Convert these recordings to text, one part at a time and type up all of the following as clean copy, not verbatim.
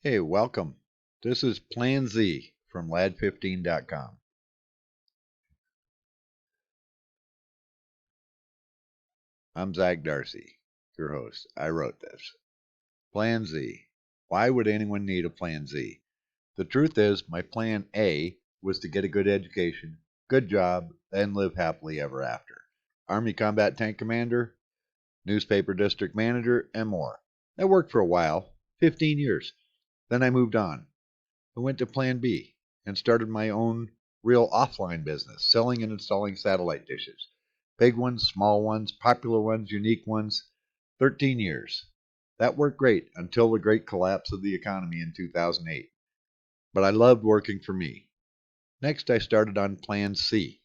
Hey, welcome. This is Plan Z from lad15.com. I'm Zach Darcy, your host. I wrote this. Plan Z. Why would anyone need a Plan Z? The truth is, my Plan A was to get a good education, good job, and live happily ever after. Army Combat Tank Commander, newspaper district manager, and more. That worked for a while, 15 years. Then I moved on. I went to Plan B and started my own real offline business, selling and installing satellite dishes. Big ones, small ones, popular ones, unique ones. 13 years. That worked great until the great collapse of the economy in 2008. But I loved working for me. Next, I started on Plan C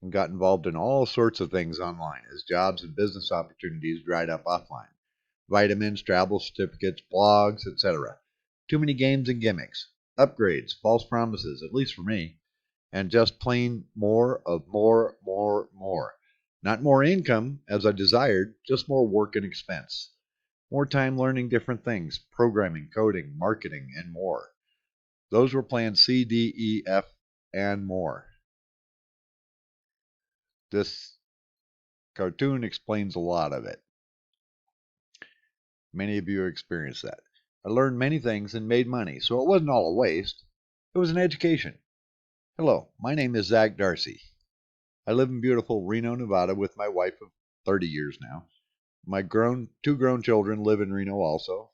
and got involved in all sorts of things online as jobs and business opportunities dried up offline. Vitamins, travel certificates, blogs, etc. Too many games and gimmicks, upgrades, false promises, at least for me, and just plain more of more. Not more income as I desired, just more work and expense. More time learning different things, programming, coding, marketing, and more. Those were plans C, D, E, F, and more. This cartoon explains a lot of it. Many of you experienced that. I learned many things and made money, so it wasn't all a waste. It was an education. Hello, my name is Zach Darcy. I live in beautiful Reno, Nevada with my wife of 30 years now. My two grown children live in Reno also.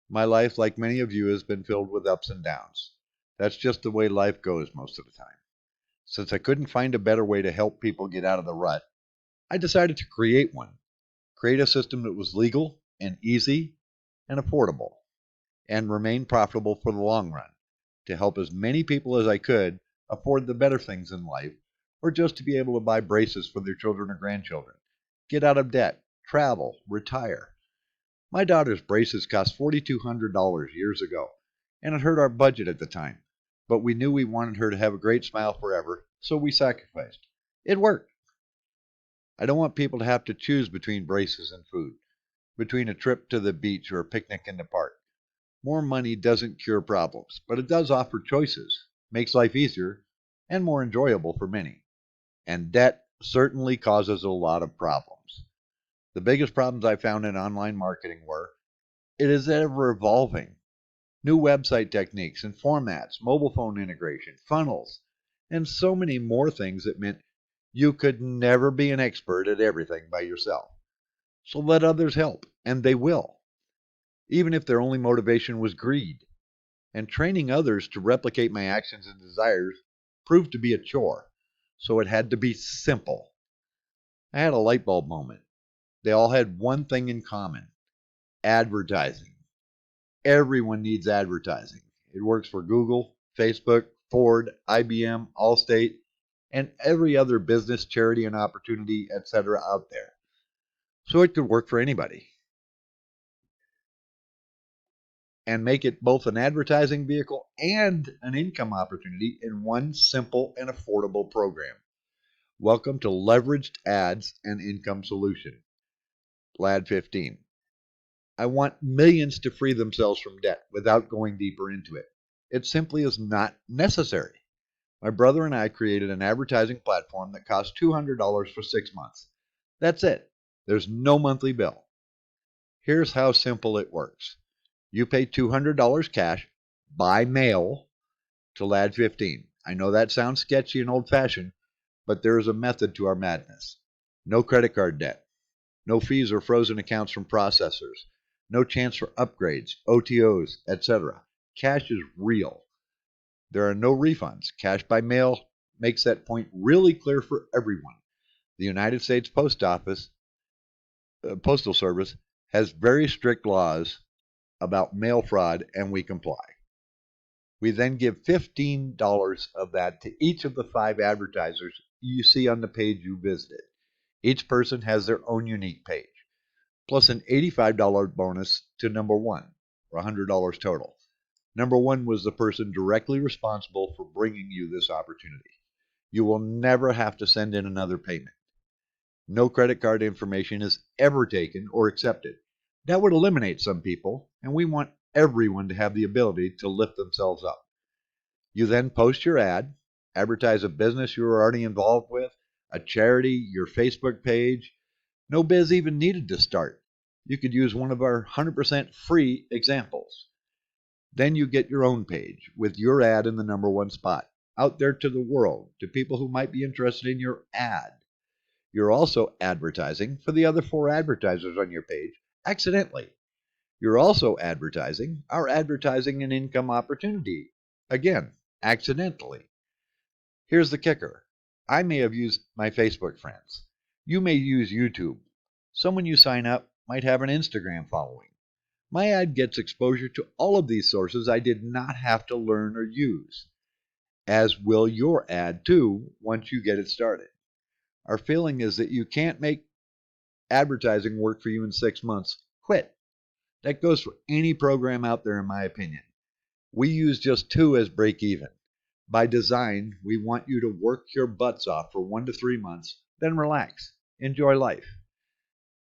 My life, like many of you, has been filled with ups and downs. That's just the way life goes most of the time. Since I couldn't find a better way to help people get out of the rut, I decided to create one. Create a system that was legal and easy and affordable and remain profitable for the long run to help as many people as I could afford the better things in life or just to be able to buy braces for their children or grandchildren, get out of debt, travel, retire. My daughter's braces cost $4,200 years ago, and it hurt our budget at the time. But we knew we wanted her to have a great smile forever, so we sacrificed. It worked. I don't want people to have to choose between braces and food, between a trip to the beach or a picnic in the park. More money doesn't cure problems, but it does offer choices, makes life easier, and more enjoyable for many. And debt certainly causes a lot of problems. The biggest problems I found in online marketing were it is ever evolving. New website techniques and formats, mobile phone integration, funnels, and so many more things that meant you could never be an expert at everything by yourself. So let others help, and they will, even if their only motivation was greed. And training others to replicate my actions and desires proved to be a chore, so it had to be simple. I had a light bulb moment. They all had one thing in common: advertising. Everyone needs advertising. It works for Google, Facebook, Ford, IBM, Allstate, and every other business, charity, and opportunity, etc. out there. So it could work for anybody and make it both an advertising vehicle and an income opportunity in one simple and affordable program. Welcome to Leveraged Ads and Income Solution, LAD 15. I want millions to free themselves from debt without going deeper into it. It simply is not necessary. My brother and I created an advertising platform that costs $200 for 6 months. That's it. There's no monthly bill. Here's how simple it works. You pay $200 cash by mail to LAD 15. I know that sounds sketchy and old fashioned, but there is a method to our madness. No credit card debt, no fees or frozen accounts from processors, no chance for upgrades, OTOs, etc. Cash is real. There are no refunds. Cash by mail makes that point really clear for everyone. The United States Postal Service has very strict laws about mail fraud, and we comply. We then give $15 of that to each of the 5 advertisers you see on the page you visited. Each person has their own unique page, plus an $85 bonus to number 1, or $100 total. Number 1 was the person directly responsible for bringing you this opportunity. You will never have to send in another payment. No credit card information is ever taken or accepted. That would eliminate some people, and we want everyone to have the ability to lift themselves up. You then post your ad, advertise a business you're already involved with, a charity, your Facebook page. No biz even needed to start. You could use one of our 100% free examples. Then you get your own page with your ad in the #1 spot, out there to the world, to people who might be interested in your ad. You're also advertising for the other 4 advertisers on your page accidentally. You're also advertising our advertising and income opportunity, again, accidentally. Here's the kicker. I may have used my Facebook friends. You may use YouTube. Someone you sign up might have an Instagram following. My ad gets exposure to all of these sources I did not have to learn or use, as will your ad too once you get it started. Our feeling is that you can't make advertising work for you in 6 months. Quit. That goes for any program out there, in my opinion. We use just 2 as break even. By design, we want you to work your butts off for 1 to 3 months, then relax, enjoy life.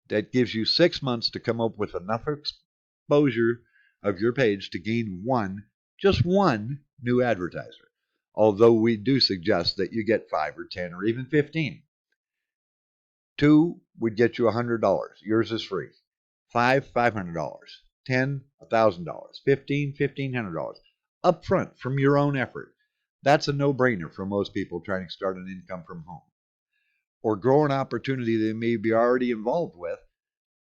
That gives you 6 months to come up with enough exposure of your page to gain just one new advertiser. Although we do suggest that you get 5 or 10 or even 15. 2 would get you $100. Yours is free. 5, $500. 10, $1,000. 15, $1,500. Upfront from your own effort. That's a no-brainer for most people trying to start an income from home or grow an opportunity they may be already involved with.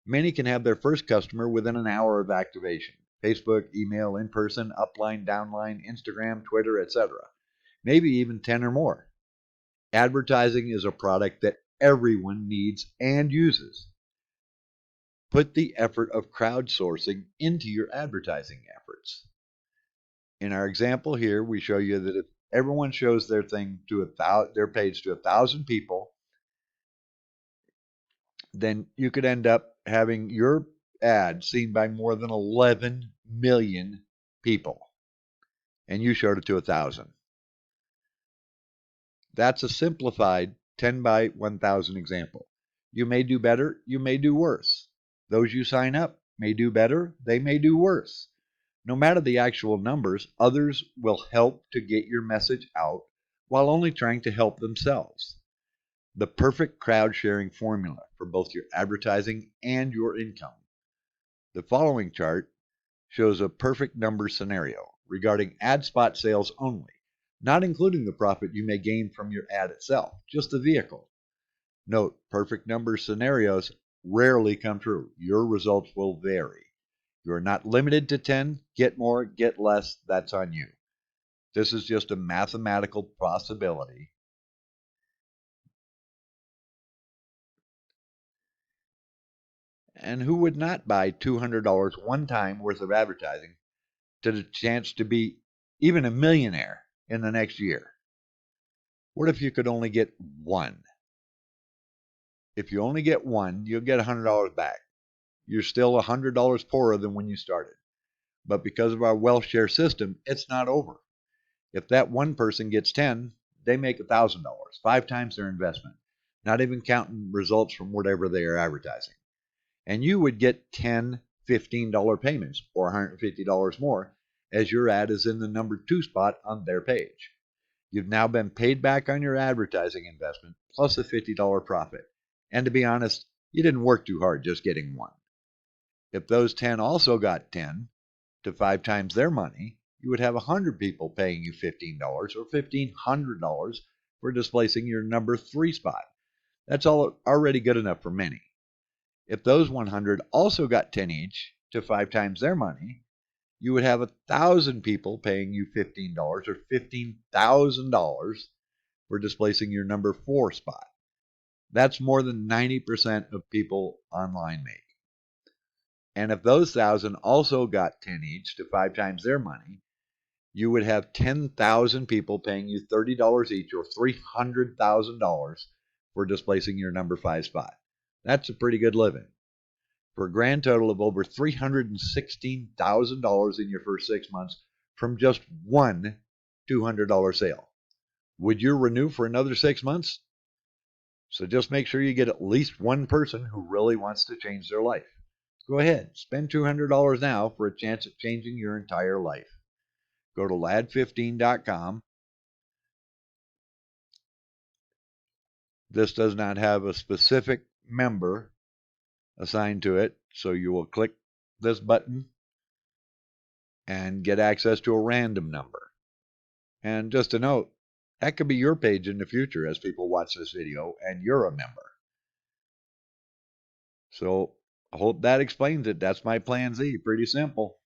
Many can have their first customer within an hour of activation. Facebook, email, in-person, upline, downline, Instagram, Twitter, etc. Maybe even 10 or more. Advertising is a product that everyone needs and uses. Put the effort of crowdsourcing into your advertising efforts. In our example here, we show you that if everyone shows their page to 1,000 people, then you could end up having your ad seen by more than 11 million people, and you showed it to 1,000. That's a simplified 10 by 1,000 example. You may do better, you may do worse. Those you sign up may do better, they may do worse. No matter the actual numbers, others will help to get your message out while only trying to help themselves. The perfect crowd sharing formula for both your advertising and your income. The following chart shows a perfect number scenario regarding ad spot sales only, not including the profit you may gain from your ad itself, just the vehicle. Note, perfect number scenarios rarely come true. Your results will vary. You are not limited to 10. Get more, get less, that's on you. This is just a mathematical possibility. And who would not buy $200 one time worth of advertising to the chance to be even a millionaire in the next year? What if you could only get one? If you only get one, you'll get $100 back. You're still $100 poorer than when you started. But because of our wealth share system, it's not over. If that one person gets 10, they make $1,000, 5 times their investment, not even counting results from whatever they are advertising. And you would get 10, $15 payments or $150 more as your ad is in the #2 spot on their page. You've now been paid back on your advertising investment plus a $50 profit. And to be honest, you didn't work too hard just getting one. If those 10 also got 10 to 5 times their money, you would have 100 people paying you $15 or $1,500 for displacing your #3 spot. That's already good enough for many. If those 100 also got 10 each to 5 times their money, you would have 1,000 people paying you $15 or $15,000 for displacing your #4 spot. That's more than 90% of people online make. And if those 1,000 also got 10 each to 5 times their money, you would have 10,000 people paying you $30 each or $300,000 for displacing your #5 spot. That's a pretty good living. For a grand total of over $316,000 in your first 6 months from just one $200 sale. Would you renew for another 6 months? So just make sure you get at least one person who really wants to change their life. Go ahead, spend $200 now for a chance at changing your entire life. Go to lad15.com. This does not have a specific member assigned to it, so you will click this button and get access to a random number. And just a note, that could be your page in the future as people watch this video and you're a member. So I hope that explains it. That's my plan Z. Pretty simple.